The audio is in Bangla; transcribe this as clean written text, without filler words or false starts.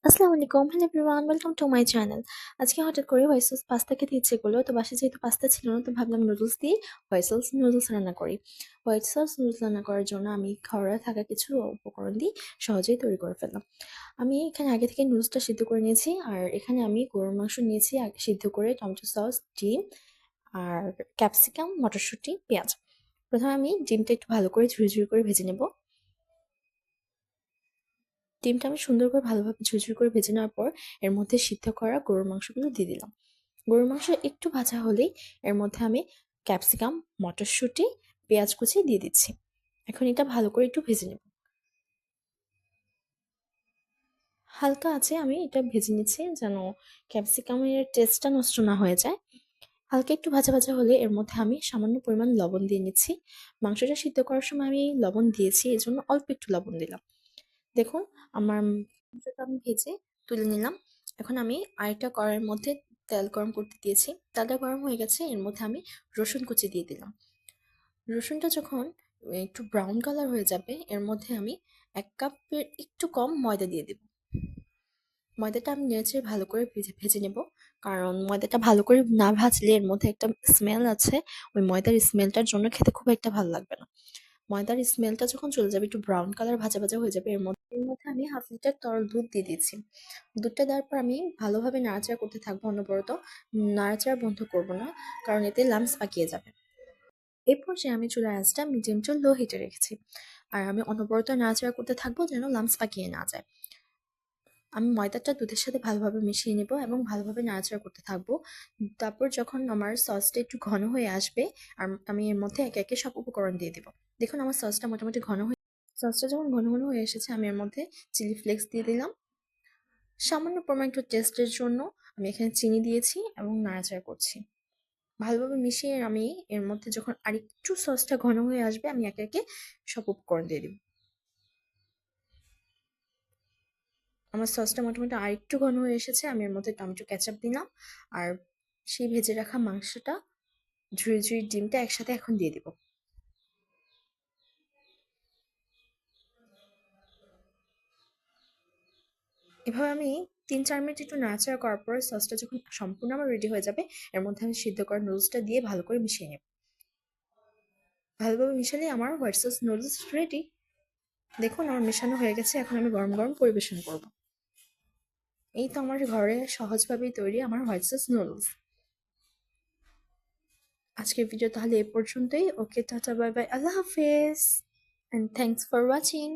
আসসালামু আলাইকুম, hello everyone, welcome to my channel. আজকে হঠাৎ করে হোয়াইট সস পাস্তা খেতে ইচ্ছে করলো, তো বাসায় যেহেতু পাস্তা ছিল না, তো ভাবলাম নুডলস দিয়ে হোয়াইট সস নুডলস রান্না করি। হোয়াইট সস নুডলস রান্না করার জন্য আমি ঘরে থাকা কিছু উপকরণ দিয়ে সহজেই তৈরি করে ফেললাম। আমি এখানে আগে থেকে নুডলসটা সিদ্ধ করে নিয়েছি, আর এখানে আমি গরুর মাংস নিয়েছি আগে সিদ্ধ করে, টমেটো সস, ডিম আর ক্যাপসিকাম, মটরশুঁটি, পেঁয়াজ। প্রথমে আমি ডিমটা একটু ভালো করে ঝুড়ি ঝুড়ি করে ভেজে নেব। ডিমটা আমি সুন্দর করে ভালোভাবে ঝুরঝুর করে ভেজে নেওয়ার পর এর মধ্যে সিদ্ধ করা গরুর মাংসগুলো দিয়ে দিলাম। গরুর মাংস একটু ভাজা হলেই এর মধ্যে আমি ক্যাপসিকাম, মটরশুঁটি, পেঁয়াজ কুচি দিয়ে দিচ্ছি। এখন এটা ভালো করে একটু ভেজে নেব। হালকা আছে আমি এটা ভেজে নিচ্ছি যেন ক্যাপসিকামের টেস্টটা নষ্ট না হয়ে যায়। হালকা একটু ভাজা ভাজা হলে এর মধ্যে আমি সামান্য পরিমাণ লবণ দিয়ে নিচ্ছি। মাংসটা সিদ্ধ করার সময় আমি লবণ দিয়েছি, এজন্য অল্প একটু লবণ দিলাম। দেখুন, আমার মাংসটা আমি ভেজে তুলে নিলাম। এখন আমি আরেকটা কড়াইয়ের মধ্যে তেল গরম করতে দিয়েছি। তেলটা গরম হয়ে গেছে, এর মধ্যে আমি রসুন কুচি দিয়ে দিলাম। রসুনটা যখন একটু ব্রাউন কালার হয়ে যাবে, এর মধ্যে আমি ১ কাপের একটু কম ময়দা দিয়ে দেব। ময়দাটা আমি নেড়েচেড়ে ভালো করে ভেজে ভেজে নেব। কারণ ময়দাটা ভালো করে না ভাজলে এর মধ্যে একটা স্মেল আছে। ওই ময়দার স্মেলটার জন্য খেতে খুব একটা ভালো লাগবে না। ময়দার স্মেলটা যখন চলে যাবে, একটু ব্রাউন কালার ভাজা ভাজা হয়ে যাবে, এর মধ্যে আমি 1/2 লিটার তরল দুধ দিয়ে দিয়েছি। দুধটা দেওয়ার পর আমি ভালোভাবে নাড়াচাড়া করতে থাকবো অনবরত। নাড়াচাড়া বন্ধ করব না, কারণ এতে লাম্পস পাকিয়ে যাবে। এই পর্যায়ে আমি চুলার আঁচটা মিডিয়াম টু লো হিটে রেখেছি। আর আমি অনবরত নাড়াচাড়া করতে থাকবো যেন লাম্পস পাকিয়ে না যায়। আমি ময়দাটা দুধের সাথে ভালোভাবে মিশিয়ে নেব এবং ভালোভাবে নাড়াচাড়া করতে থাকবো। তারপর যখন আমার সসটা একটু ঘন হয়ে আসবে, আর আমি এর মধ্যে একে একে সব উপকরণ দিয়ে দেবো। দেখুন, আমার সসটা মোটামুটি ঘন হয়ে সসটা যখন ঘন ঘন হয়ে এসেছে, আমি এর মধ্যে চিলি ফ্লেক্স দিয়ে দিলাম। সামান্য পরিমাণ একটু টেস্টের জন্য আমি এখানে চিনি দিয়েছি এবং নাড়াচাড়া করছি। ভালোভাবে মিশিয়ে আমি এর মধ্যে যখন আরেকটু সসটা ঘন হয়ে আসবে, আমি একে একে সব উপকরণ দিয়ে দিব। আমার সসটা মোটামুটি আরেকটু ঘন হয়ে এসেছে, আমি এর মধ্যে টমেটো কেচাপ দিলাম। আর সেই ভেজে রাখা মাংসটা, ঝুড়ি ঝুড়ি ডিমটা একসাথে এখন দিয়ে দিব। এভাবে আমি ৩-৪ মিনিট একটু নাড়াচাড়া করার পর সসটা যখন সম্পূর্ণ আমার রেডি হয়ে যাবে, এর মধ্যে আমি সিদ্ধ করা নুডলসটা দিয়ে ভালো করে মিশিয়ে নেব। ভালোভাবে মিশালে আমার হোয়াইট সস নুডলস রেডি। দেখুন, আমার মেশানো হয়ে গেছে, এখন আমি গরম গরম পরিবেশন করব। এই তো আমার ঘরে সহজভাবেই তৈরি আমার হোয়াইট সস নুডলস। আজকের ভিডিও তাহলে এ পর্যন্তই। ওকে, টাটা, বাই বাই, আল্লাহ হাফেজ, অ্যান্ড থ্যাংকস ফর ওয়াচিং।